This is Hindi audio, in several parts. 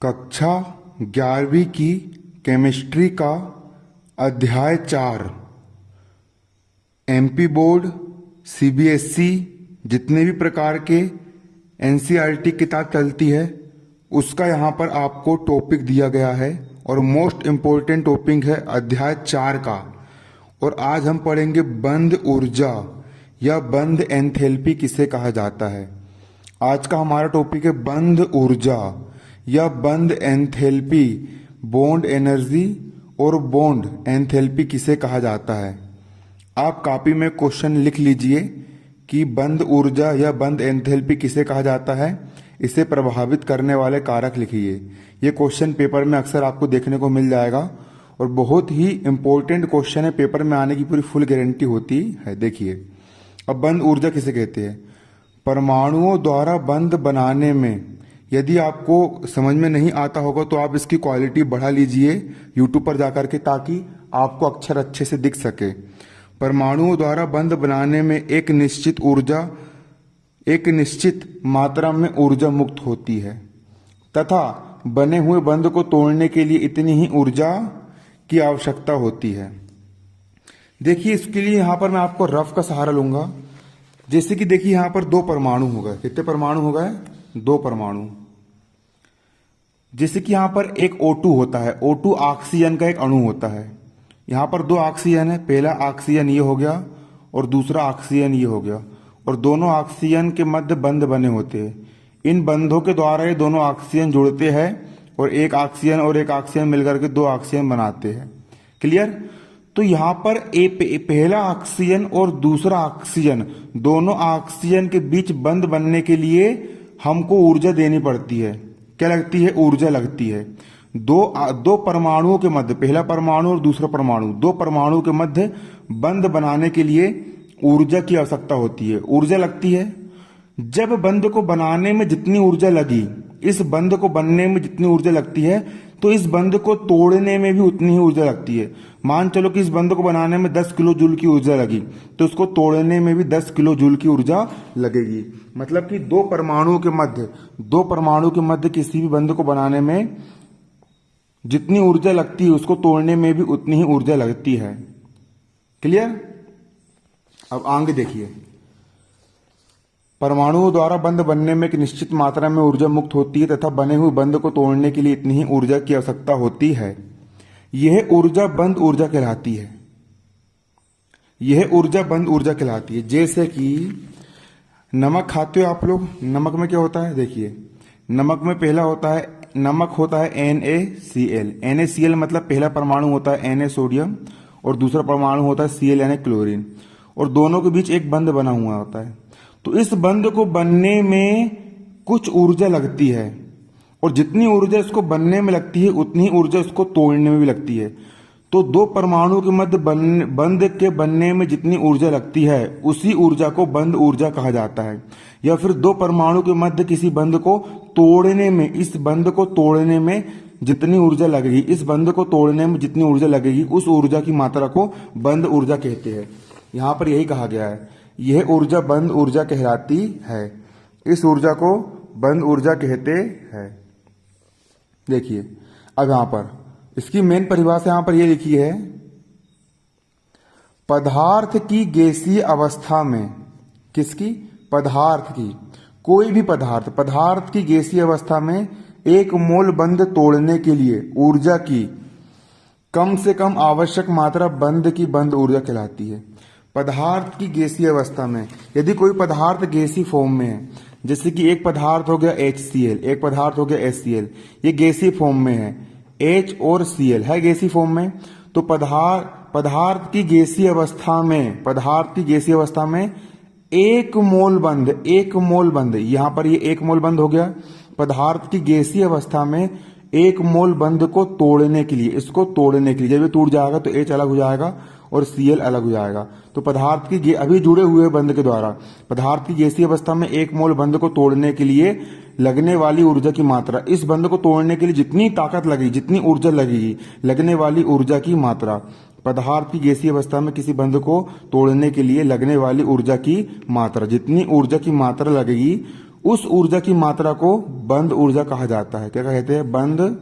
कक्षा 11वीं की केमिस्ट्री का अध्याय 4 एमपी बोर्ड सीबीएसई जितने भी प्रकार के एनसीईआरटी किताब चलती है उसका यहाँ पर आपको टॉपिक दिया गया है और मोस्ट इम्पोर्टेंट टॉपिक है अध्याय 4 का। और आज हम पढ़ेंगे बंद ऊर्जा या बंद एंथैल्पी किसे कहा जाता है। आज का हमारा टॉपिक है बंद ऊर्जा या बंद एंथैल्पी, बॉन्ड एनर्जी और बॉन्ड एंथैल्पी किसे कहा जाता है। आप कॉपी में क्वेश्चन लिख लीजिए कि बंद ऊर्जा या बंद एंथैल्पी किसे कहा जाता है, इसे प्रभावित करने वाले कारक लिखिए। ये क्वेश्चन पेपर में अक्सर आपको देखने को मिल जाएगा और बहुत ही इंपॉर्टेंट क्वेश्चन है, पेपर में आने की पूरी फुल गारंटी होती है। देखिए, अब बंद ऊर्जा किसे कहते हैं। परमाणुओं द्वारा बंद बनाने में, यदि आपको समझ में नहीं आता होगा तो आप इसकी क्वालिटी बढ़ा लीजिए यूट्यूब पर जाकर के, ताकि आपको अक्षर अच्छे से दिख सके। परमाणुओं द्वारा बंद बनाने में एक निश्चित मात्रा में ऊर्जा मुक्त होती है तथा बने हुए बंध को तोड़ने के लिए इतनी ही ऊर्जा की आवश्यकता होती है। देखिए, इसके लिए यहां पर मैं आपको रफ का सहारा लूंगा। जैसे कि देखिए, यहां पर 2 परमाणु हो गए। कितने परमाणु हो गए? 2 परमाणु। जैसे कि यहां पर एक O2 होता है। O2 ऑक्सीजन का एक अणु होता है। यहां पर 2 ऑक्सीजन है। पहला ऑक्सीजन ये हो गया और दूसरा ऑक्सीजन ये हो गया, और दोनों ऑक्सीजन के मध्य बंध बने होते हैं। इन बंधों के द्वारा ये दोनों ऑक्सीजन जुड़ते हैं और एक ऑक्सीजन और एक ऑक्सीजन मिलकर के 2 ऑक्सीजन बनाते हैं। क्लियर? तो यहां पर पहला ऑक्सीजन और दूसरा ऑक्सीजन, दोनों ऑक्सीजन के बीच बंध बनने के लिए हमको ऊर्जा देनी पड़ती है। क्या लगती है? ऊर्जा लगती है। दो परमाणुओं के मध्य, पहला परमाणु और दूसरा परमाणु, 2 परमाणु के मध्य बंध बनाने के लिए ऊर्जा की आवश्यकता होती है, ऊर्जा लगती है। जब बंध को बनाने में जितनी ऊर्जा लगी, इस बंध को बनने में जितनी ऊर्जा लगती है, तो इस बंध को तोड़ने में भी उतनी ही ऊर्जा लगती है। मान चलो कि इस बंध को बनाने में 10 किलो जूल की ऊर्जा लगी, तो उसको तोड़ने में भी 10 किलो जूल की ऊर्जा लगेगी। मतलब कि 2 परमाणुओं के मध्य किसी भी बंध को बनाने में जितनी ऊर्जा लगती है, उसको तोड़ने में भी उतनी ही ऊर्जा लगती है। क्लियर? अब आगे देखिए, परमाणुओं द्वारा बंध बनने में एक निश्चित मात्रा में ऊर्जा मुक्त होती है तथा बने हुए बंध को तोड़ने के लिए इतनी ही ऊर्जा की आवश्यकता होती है। यह ऊर्जा बंद ऊर्जा कहलाती है। जैसे कि नमक खाते हो आप लोग। नमक में क्या होता है? देखिए, नमक में पहला होता है, नमक होता है NaCl। NaCl मतलब पहला परमाणु होता है Na सोडियम और दूसरा परमाणु होता है Cl यानी क्लोरीन, और दोनों के बीच एक बंध बना हुआ होता है। तो इस बंध को बनने में कुछ ऊर्जा लगती है, और जितनी ऊर्जा इसको बनने में लगती है उतनी ही ऊर्जा इसको तोड़ने में भी लगती है। तो 2 परमाणु के मध्य बंध के बनने में जितनी ऊर्जा लगती है, उसी ऊर्जा को बंद ऊर्जा कहा जाता है। या फिर 2 परमाणु के मध्य किसी बंध को तोड़ने में, इस बंध को तोड़ने में जितनी ऊर्जा लगेगी, इस बंध को तोड़ने में जितनी ऊर्जा लगेगी, उस ऊर्जा की मात्रा को बंद ऊर्जा कहते हैं। यहां पर यही कहा गया है, यह ऊर्जा बंद ऊर्जा कहलाती है। इस ऊर्जा को बंद ऊर्जा कहते हैं। देखिए, अब यहां पर इसकी मेन परिभाषा यहां पर यह लिखी है, पदार्थ की गैसीय अवस्था में, किसकी? पदार्थ की, कोई भी पदार्थ की गैसीय अवस्था में 1 मोल बंध तोड़ने के लिए ऊर्जा की कम से कम आवश्यक मात्रा बंध की बंद ऊर्जा कहलाती है। पदार्थ की गैसीय अवस्था में, यदि कोई पदार्थ गैसीय फॉर्म में है, जैसे कि एक पदार्थ हो गया HCl, एक पदार्थ हो गया HCl, ये गैसीय फॉर्म में है, H और Cl है गैसीय फॉर्म में। तो पदार्थ की गैसीय अवस्था में 1 मोल बंध, यहां पर ये 1 मोल बंध हो गया। पदार्थ की गैसीय अवस्था में 1 मोल बंध को तोड़ने के लिए, जब ये टूट जाएगा तो H अलग हो जाएगा और Cl अलग हो जाएगा। तो पदार्थ की अभी जुड़े हुए बंध के द्वारा पदार्थ की गैसीय अवस्था में 1 मोल बंध को तोड़ने के लिए लगने वाली ऊर्जा की मात्रा, इस बंध को तोड़ने के लिए जितनी ताकत लगेगी, जितनी ऊर्जा लगेगी, लगने वाली ऊर्जा की मात्रा, पदार्थ की गैसीय अवस्था में किसी बंध को तोड़ने के लिए लगने वाली ऊर्जा की मात्रा, जितनी ऊर्जा की मात्रा लगेगी उस ऊर्जा की मात्रा को बंद ऊर्जा कहा जाता है। क्या कहते हैं? बंद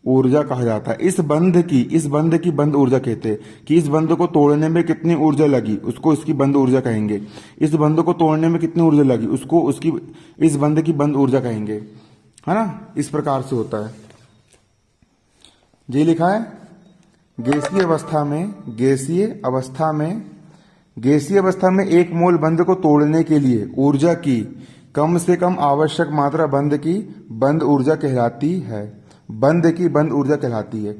ऊर्जा कहा जाता है। इस बंध की बंद ऊर्जा कहते हैं कि इस बंध को तोड़ने में कितनी ऊर्जा लगी, उसको इसकी बंद ऊर्जा कहेंगे। इस बंध को तोड़ने में कितनी ऊर्जा लगी, उसको उसकी इस बंध की बंद ऊर्जा कहेंगे, है ना। इस प्रकार से होता है। ये लिखा है गैसीय अवस्था में एक मोल बंध को तोड़ने के लिए ऊर्जा की कम से कम आवश्यक मात्रा बंध की बंद ऊर्जा कहलाती है। बंध की बंद ऊर्जा कहलाती है।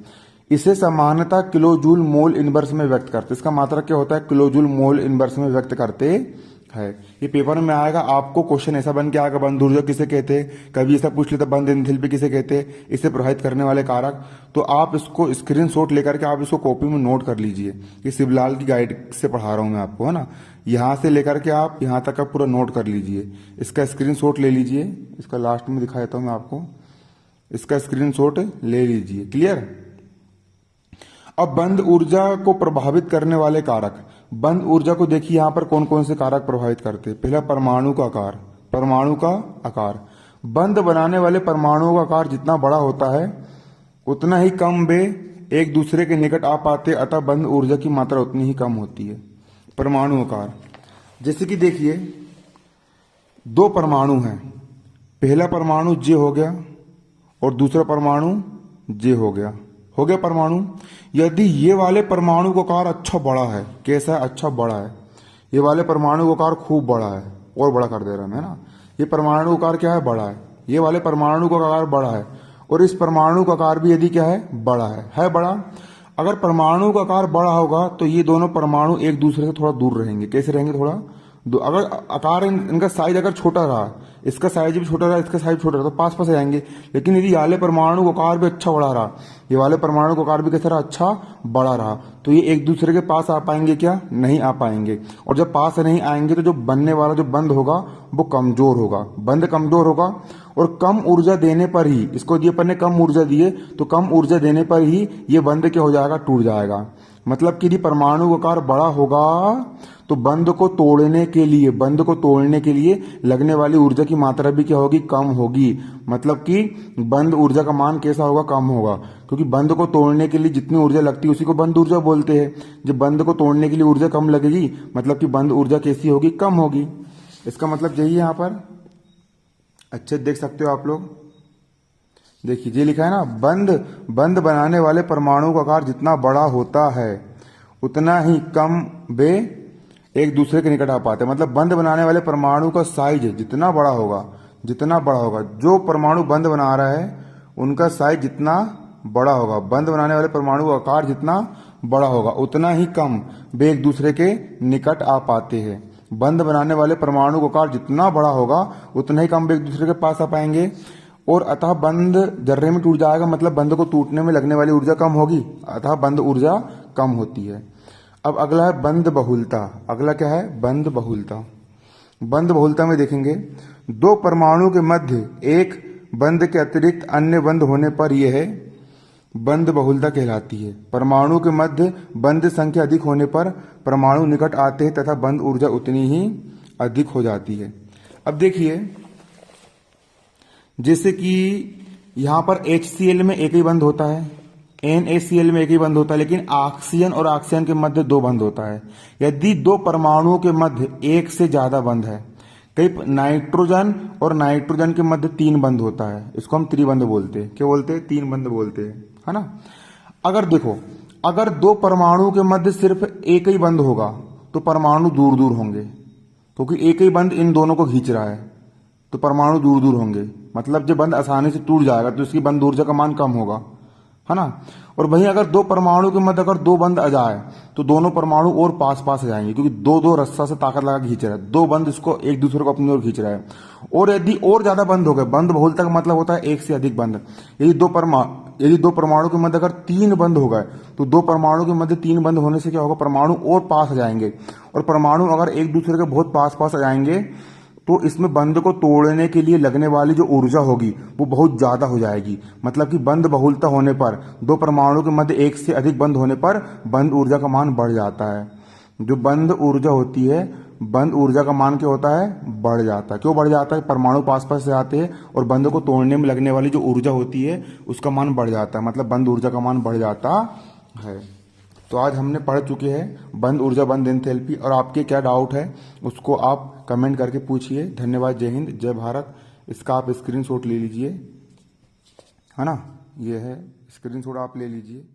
इसे सामान्यतः किलो जूल मोल इनवर्स में व्यक्त करते। इसका मात्रा क्या होता है? किलो जूल मोल इनवर्स में व्यक्त करते हैं। ये पेपर में आएगा, आपको क्वेश्चन ऐसा बन के आएगा, बंद ऊर्जा किसे कहते हैं। कभी ऐसा पूछ लेता बंद एंथैल्पी किसे कहते हैं, इसे प्रभावित करने वाले कारक। तो आप इसको स्क्रीनशॉट लेकर के आप इसको कॉपी में नोट कर लीजिए। ये शिवलाल की गाइड से पढ़ा रहा हूं मैं आपको, है ना। यहां से लेकर के आप यहां तक का पूरा नोट कर लीजिए। इसका स्क्रीनशॉट ले लीजिए। इसका लास्ट में दिखा देता हूं मैं आपको। इसका स्क्रीनशॉट ले लीजिए। क्लियर? अब बंद ऊर्जा को प्रभावित करने वाले कारक। बंद ऊर्जा को देखिए यहां पर कौन कौन से कारक प्रभावित करते हैं। पहला, परमाणु का आकार। बंद बनाने वाले परमाणुओं का आकार जितना बड़ा होता है उतना ही कम वे एक दूसरे के निकट आ पाते, अतः बंद ऊर्जा की मात्रा उतनी ही कम होती है। परमाणु आकार, जैसे कि देखिए दो परमाणु हैं, पहला परमाणु जे हो गया और दूसरा परमाणु जे हो गया परमाणु। यदि ये वाले परमाणु का आकार अच्छा बड़ा है, कैसा है? अच्छा बड़ा है। ये वाले परमाणु का आकार खूब बड़ा है, और बड़ा कर दे रहा है ना। ये परमाणु का आकार क्या है? बड़ा है। ये वाले परमाणु का आकार बड़ा है, और इस परमाणु का आकार भी यदि क्या है? बड़ा है बड़ा। अगर परमाणु का आकार बड़ा होगा तो ये दोनों परमाणु एक दूसरे से थोड़ा दूर रहेंगे। कैसे रहेंगे? थोड़ा अगर आकार इनका साइज अगर छोटा रहा, इसका साइज भी छोटा रहा, इसका साइज छोटा रहा, तो पास पास आएंगे। लेकिन यदि ये वाले परमाणु का आकार भी अच्छा बड़ा रहा, ये वाले परमाणु का आकार भी कैसा रहा? अच्छा बड़ा रहा, तो ये एक दूसरे के पास आ पाएंगे क्या? नहीं आ पाएंगे। और जब पास नहीं आएंगे तो जो बनने वाला जो बंध होगा वो कमजोर होगा। बंध कमजोर होगा और कम ऊर्जा देने पर ही, इसको यदि अपन ने कम ऊर्जा दिए तो कम ऊर्जा देने पर ही ये बंध क्या हो जाएगा? टूट जाएगा। मतलब कि यदि परमाणु का आकार बड़ा होगा तो बंध को तोड़ने के लिए लगने वाली ऊर्जा की मात्रा भी क्या होगी? कम होगी। मतलब कि बंध ऊर्जा का मान कैसा होगा? कम होगा। क्योंकि बंध को तोड़ने के लिए जितनी ऊर्जा लगती है उसी को बंध ऊर्जा बोलते हैं। जब बंध को तोड़ने के लिए ऊर्जा कम लगेगी मतलब कि बंध ऊर्जा कैसी होगी? कम होगी। इसका मतलब यही है यहाँ पर। अच्छे देख सकते हो आप लोग। देखिए ये लिखा है ना, बंध बनाने वाले परमाणु का आकार जितना बड़ा होता है उतना ही कम वे एक दूसरे के निकट आ पाते हैं। मतलब बंध बनाने वाले परमाणु का साइज जितना बड़ा होगा, जो परमाणु बंध बना रहा है उनका साइज जितना बड़ा होगा, बंध बनाने वाले परमाणु का आकार जितना बड़ा होगा उतना ही कम वे एक दूसरे के निकट आ पाते हैं। बंध बनाने वाले परमाणु का आकार जितना बड़ा होगा उतना ही कम वे एक दूसरे के पास आ पाएंगे, और अतः बंध जर्रे में टूट जाएगा। मतलब बंध को टूटने में लगने वाली ऊर्जा कम होगी, अतः बंध ऊर्जा कम होती है। अब अगला है बंध बहुलता। अगला क्या है? बंध बहुलता। बंध बहुलता में देखेंगे दो परमाणु के मध्य एक बंध के अतिरिक्त अन्य बंध होने पर यह बंध बहुलता कहलाती है। परमाणु के मध्य बंध संख्या अधिक होने पर परमाणु निकट आते हैं तथा बंध ऊर्जा उतनी ही अधिक हो जाती है। अब देखिए जैसे कि यहां पर HCl में एक ही बंध होता है, NaCl में एक ही बंध होता है, लेकिन ऑक्सीजन और ऑक्सीजन के मध्य दो बंध होता है। यदि दो परमाणुओं के मध्य एक से ज्यादा बंध है, कई नाइट्रोजन और नाइट्रोजन के मध्य तीन बंध होता है, इसको हम त्रिबंध बोलते हैं। क्या बोलते हैं? तीन बंध बोलते हैं, है ना। अगर देखो, अगर दो परमाणु के मध्य सिर्फ एक ही बंध होगा तो परमाणु दूर दूर होंगे, क्योंकि एक ही बंध इन दोनों को खींच रहा है, तो परमाणु दूर दूर होंगे। मतलब जब बंध आसानी से टूट जाएगा तो इसकी बंध ऊर्जा का मान कम होगा, है ना। और वहीं अगर दो परमाणु के मध्य अगर दो बंध आ जाए तो दोनों परमाणु और पास पास आ जाएंगे, क्योंकि दो दो रस्सा से ताकत लगा खींच रहा है, दो बंध इसको एक दूसरे को अपनी ओर खींच रहा है। और यदि और ज्यादा बंध हो गए, बंध बहुलता का मतलब होता है एक से अधिक बंध। यदि दो परमाणु के मध्य अगर तीन बंध हो गए तो दो परमाणु के मध्य तीन बंध होने से क्या होगा? परमाणु और पास आ जाएंगे, और परमाणु अगर एक दूसरे के बहुत पास पास आ जाएंगे तो इसमें बंध को तोड़ने के लिए लगने वाली जो ऊर्जा होगी वो बहुत ज्यादा हो जाएगी। मतलब कि बंध बहुलता होने पर, दो परमाणु के मध्य एक से अधिक बंध होने पर बंध ऊर्जा का मान बढ़ जाता है। जो बंध ऊर्जा होती है बंद ऊर्जा का मान क्या होता है, बढ़ जाता है। क्यों बढ़ जाता है, परमाणु पास पास से आते हैं और बंद को तोड़ने में लगने वाली जो ऊर्जा होती है उसका मान बढ़ जाता है, मतलब बंद ऊर्जा का मान बढ़ जाता है। तो आज हमने पढ़ चुके हैं बंद ऊर्जा, बंद एंथैल्पी, और आपके क्या डाउट है उसको आप कमेंट करके पूछिए। धन्यवाद, जय हिंद, जय भारत। इसका आप स्क्रीनशॉट ले लीजिए, है ना, ये है स्क्रीनशॉट, आप ले लीजिए।